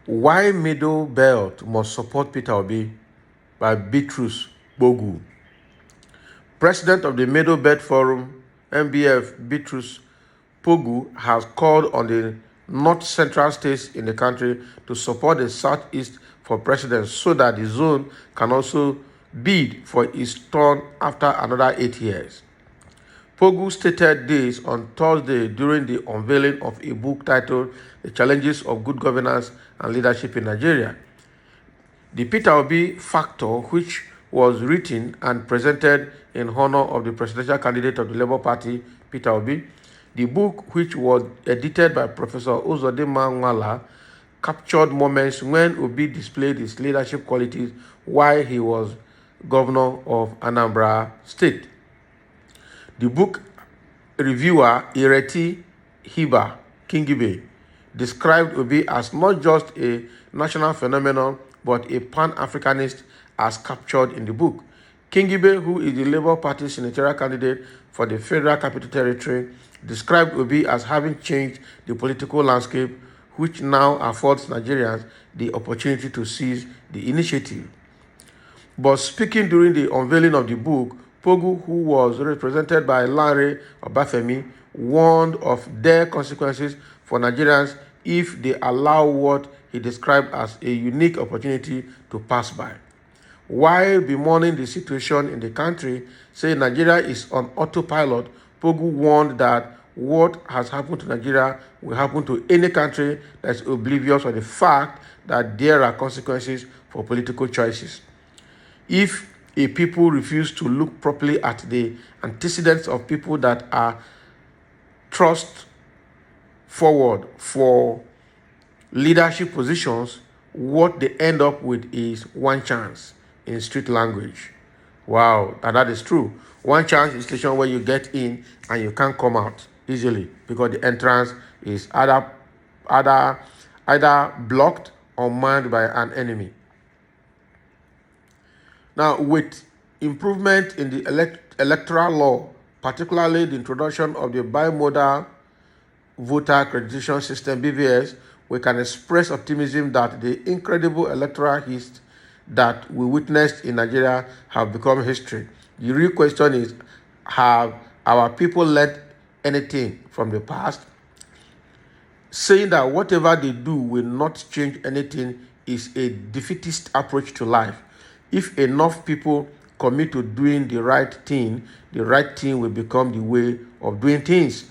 Why Middle Belt must support Peter Obi by Bitrus Bogu. President of the Middle Belt Forum, MBF, Bitrus Pogu, has called on the north-central states in the country to support the southeast for president so that the zone can also bid for its turn after another 8 years. Pogu stated this on Thursday during the unveiling of a book titled The Challenges of Good Governance and Leadership in Nigeria. The Peter Obi Factor, which was written and presented in honor of the presidential candidate of the Labour Party, Peter Obi. The book, which was edited by Professor Uzodinma Nwala, captured moments when Obi displayed his leadership qualities while he was governor of Anambra State. The book reviewer Ireti Hiba Kingibe described Obi as not just a national phenomenon but a pan-Africanist as captured in the book. Kingibe, who is the Labour Party senatorial candidate for the Federal Capital Territory, described Obi as having changed the political landscape, which now affords Nigerians the opportunity to seize the initiative. But speaking during the unveiling of the book, Pogu, who was represented by Lanre Obafemi, warned of dire consequences for Nigerians if they allow what he described as a unique opportunity to pass by. While bemoaning the situation in the country, saying Nigeria is on autopilot, Pogu warned that what has happened to Nigeria will happen to any country that is oblivious of the fact that there are consequences for political choices. If a people refuse to look properly at the antecedents of people that are thrust forward for leadership positions, what they end up with is one chance in street language. Wow, and that is true. One chance is a situation where you get in and you can't come out easily because the entrance is either blocked or manned by an enemy. Now, with improvement in the electoral law, particularly the introduction of the bimodal voter accreditation system (BVS), we can express optimism that the incredible electoral hits that we witnessed in Nigeria have become history. The real question is, have our people learned anything from the past? Saying that whatever they do will not change anything is a defeatist approach to life. If enough people commit to doing the right thing will become the way of doing things.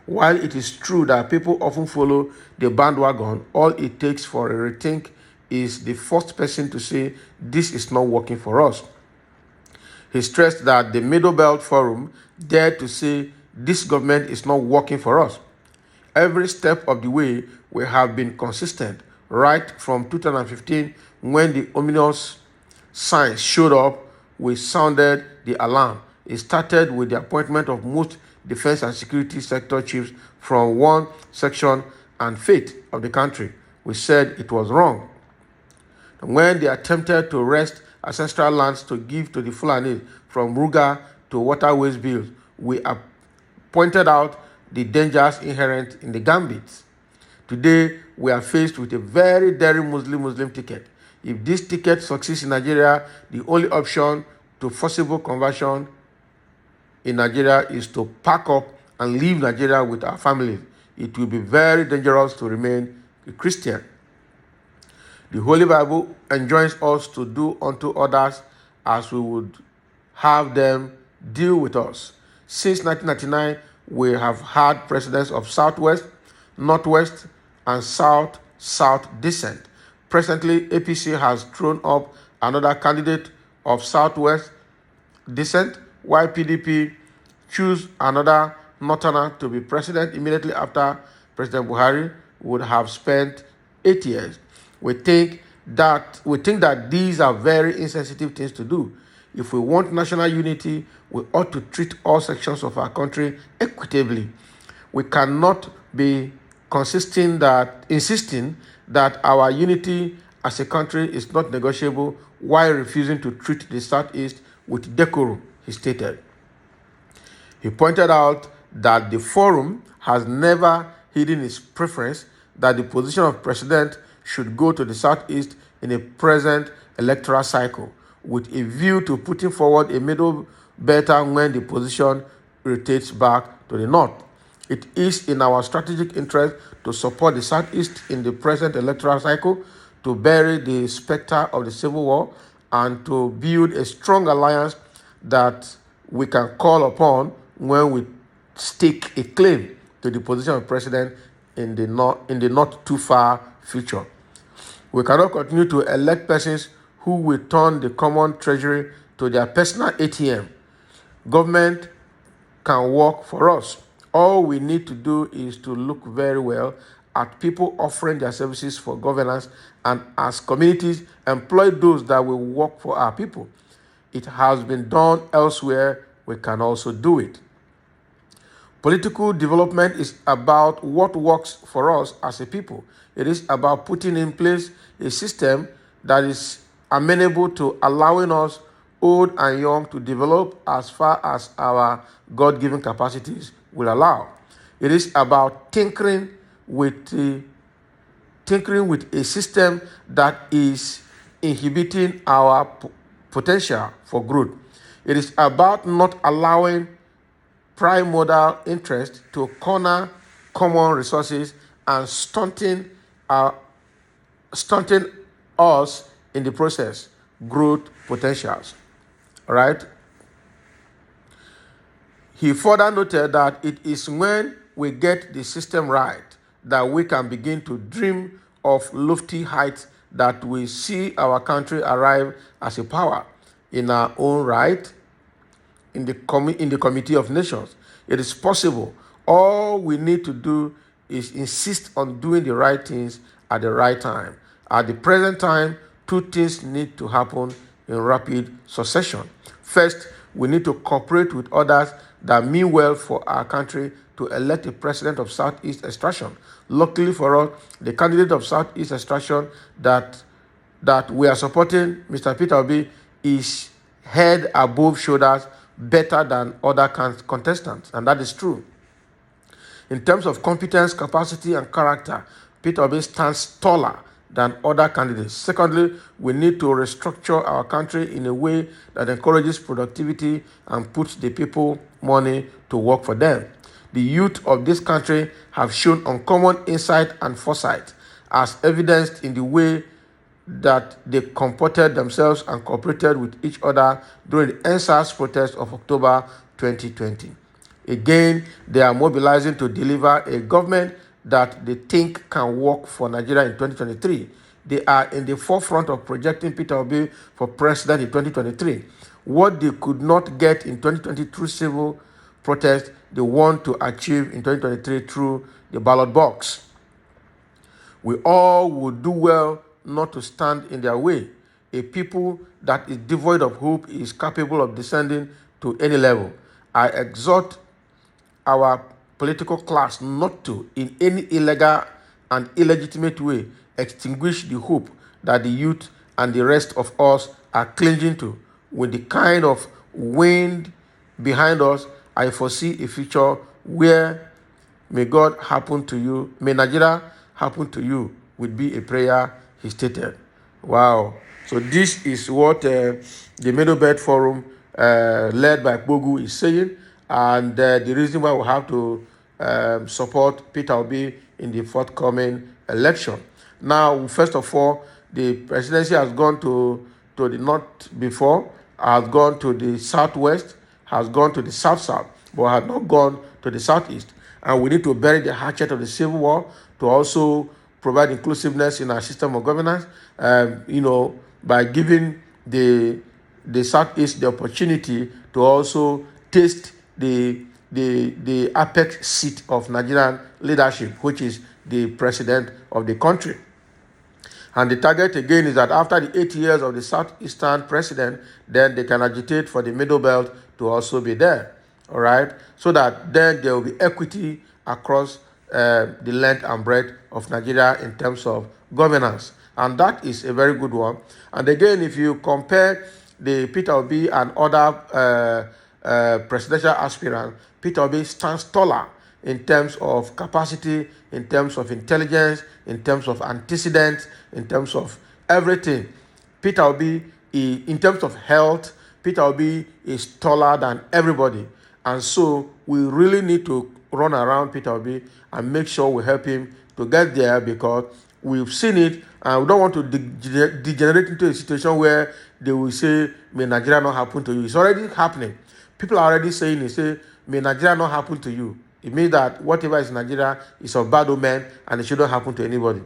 While it is true that people often follow the bandwagon, all it takes for a rethink is the first person to say, this is not working for us. He stressed that the Middle Belt Forum dared to say, this government is not working for us. Every step of the way, we have been consistent, right from 2015 when the ominous signs showed up, we sounded the alarm. It started with the appointment of most defense and security sector chiefs from one section and fate of the country. We said it was wrong. And when they attempted to wrest ancestral lands to give to the Fulani from Ruga to waterways bills, we pointed out the dangers inherent in the gambits. Today, we are faced with a very daring Muslim ticket. If this ticket succeeds in Nigeria, the only option to forcible conversion in Nigeria is to pack up and leave Nigeria with our families. It will be very dangerous to remain a Christian. The Holy Bible enjoins us to do unto others as we would have them deal with us. Since 1999, we have had presidents of Southwest, Northwest, and South descent. Presently, APC has thrown up another candidate of Southwest descent, while PDP choose another Northerner to be president immediately after President Buhari would have spent 8 years. We think that these are very insensitive things to do. If we want national unity, we ought to treat all sections of our country equitably. We cannot be insisting that our unity as a country is not negotiable while refusing to treat the Southeast with decorum, he stated. He pointed out that the forum has never hidden its preference that the position of president should go to the Southeast in a present electoral cycle, with a view to putting forward a middle better when the position rotates back to the North. It is in our strategic interest to support the Southeast in the present electoral cycle, to bury the specter of the Civil War, and to build a strong alliance that we can call upon when we stake a claim to the position of president in the not too far future. We cannot continue to elect persons who will turn the common treasury to their personal ATM. Government can work for us. All we need to do is to look very well at people offering their services for governance, and as communities employ those that will work for our people. It has been done elsewhere. We can also do it. Political development is about what works for us as a people. It is about putting in place a system that is amenable to allowing us, old and young, to develop as far as our God-given capacities will allow. It is about tinkering with a system that is inhibiting our potential for growth. It is about not allowing primordial interest to corner common resources and stunting us in the process growth potentials. All right. He further noted that it is when we get the system right that we can begin to dream of lofty heights that we see our country arrive as a power in our own right in the Committee of Nations. It is possible. All we need to do is insist on doing the right things at the right time. At the present time, two things need to happen in rapid succession. First, we need to cooperate with others that mean well for our country to elect a president of Southeast extraction. Luckily for us, the candidate of Southeast extraction that we are supporting, Mr. Peter Obi, is head above shoulders better than other contestants, and that is true. In terms of competence, capacity, and character, Peter Obi stands taller than other candidates. Secondly, we need to restructure our country in a way that encourages productivity and puts the people money to work for them. The youth of this country have shown uncommon insight and foresight, as evidenced in the way that they comported themselves and cooperated with each other during the NSAS protest of October 2020. Again, they are mobilizing to deliver a government that they think can work for Nigeria in 2023. They are in the forefront of projecting Peter Obi for president in 2023. What they could not get in 2020 through civil protest, they want to achieve in 2023 through the ballot box. We all would do well not to stand in their way. A people that is devoid of hope is capable of descending to any level. I exhort our political class not to, in any illegal and illegitimate way, extinguish the hope that the youth and the rest of us are clinging to. With the kind of wind behind us, I foresee a future where may Nigeria happen to you, would be a prayer, he stated. Wow. So this is what the Middle Belt Forum, led by Bogu, is saying, and the reason why we have to support Peter Obi in the forthcoming election. Now, first of all, the presidency has gone to the north before, has gone to the southwest, has gone to the south-south, but has not gone to the southeast. And we need to bury the hatchet of the Civil War to also provide inclusiveness in our system of governance, by giving the Southeast the opportunity to also taste the apex seat of Nigerian leadership, which is the president of the country. And the target again is that after the 8 years of the Southeastern president, then they can agitate for the Middle Belt to also be there. All right, so that then there will be equity across the length and breadth of Nigeria in terms of governance. And that is a very good one. And again, if you compare the Peter Obi and other presidential aspirants, Peter Obi stands taller in terms of capacity, in terms of intelligence, in terms of antecedents, in terms of everything. Peter Obi, in terms of health, Peter Obi is taller than everybody. And so we really need to run around Peter Obi and make sure we help him to get there, because we've seen it and we don't want to degenerate into a situation where they will say, may Nigeria not happen to you. It's already happening. People are already saying it, say, may Nigeria not happen to you. It means that whatever is in Nigeria is of bad omen and it shouldn't happen to anybody.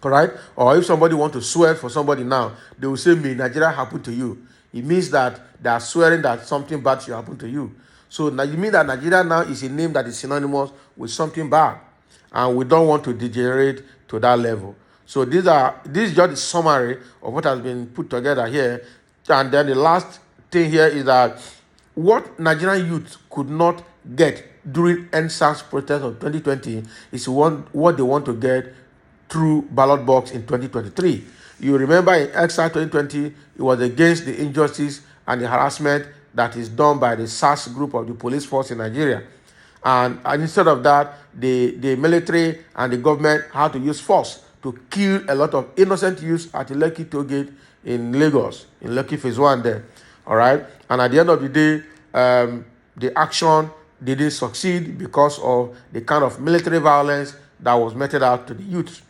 All right? Or if somebody wants to swear for somebody now, they will say, may Nigeria happen to you. It means that they are swearing that something bad should happen to you. So now you mean that Nigeria now is a name that is synonymous with something bad. And we don't want to degenerate to that level. So this is just a summary of what has been put together here. And then the last thing here is that what Nigerian youth could not get during NSAS protest of 2020 is what they want to get through ballot box in 2023. You remember in Exile 2020, it was against the injustice and the harassment that is done by the SARS group of the police force in Nigeria. And instead of that, the military and the government had to use force to kill a lot of innocent youths at the Lekki toll gate in Lagos, in Lekki Phase 1 there. All right? And at the end of the day, the action didn't succeed because of the kind of military violence that was meted out to the youth.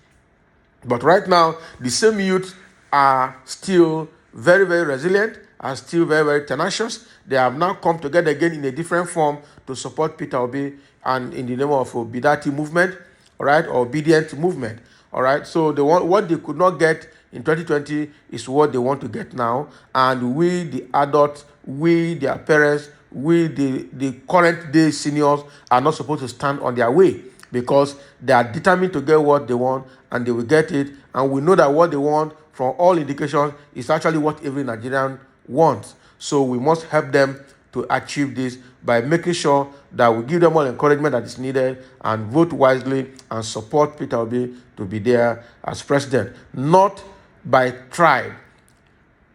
But right now, the same youth are still very, very resilient, are still very, very tenacious. They have now come together again in a different form to support Peter Obi and in the name of Obidati movement, all right, or obedient movement, all right. So they want what they could not get in 2020 is what they want to get now. And we, the adults, we, their parents, we, the current day seniors, are not supposed to stand on their way, because they are determined to get what they want and they will get it. And we know that what they want, from all indications, is actually what every Nigerian wants. So we must help them to achieve this by making sure that we give them all encouragement that is needed and vote wisely and support Peter Obi to be there as president, not by tribe.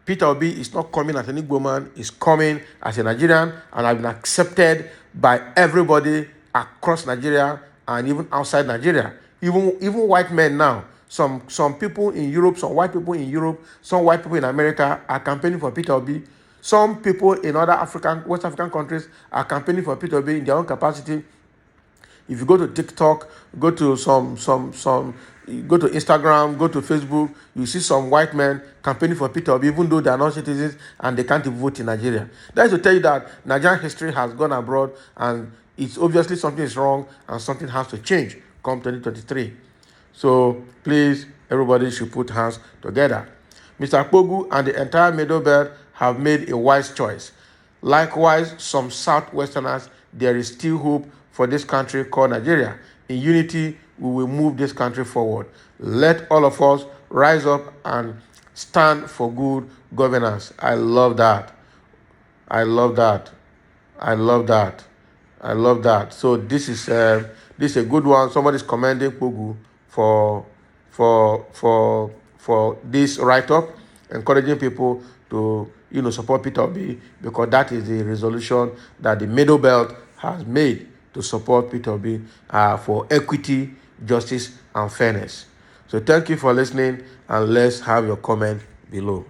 Peter Obi is not coming as an Igbo man, he's coming as a Nigerian and has been accepted by everybody across Nigeria and even outside Nigeria. Even white men now. Some people in Europe, some white people in Europe, some white people in America are campaigning for Peter Obi. Some people in other West African countries are campaigning for Peter Obi in their own capacity. If you go to TikTok, go to go to Instagram, go to Facebook, you see some white men campaigning for Peter Obi, even though they are not citizens and they can't vote in Nigeria. That is to tell you that Nigerian history has gone abroad, and it's obviously something is wrong and something has to change come 2023. So please, everybody should put hands together. Mr. Akpogu and the entire Middle Belt have made a wise choice. Likewise, some Southwesterners, there is still hope for this country called Nigeria. In unity, we will move this country forward. Let all of us rise up and stand for good governance. I love that. I love that. I love that. I love that. So this is a good one. Somebody's commending Pogu for this write-up, encouraging people to support Peter Obi, because that is the resolution that the Middle Belt has made to support Peter Obi for equity, justice, and fairness. So thank you for listening, and let's have your comment below.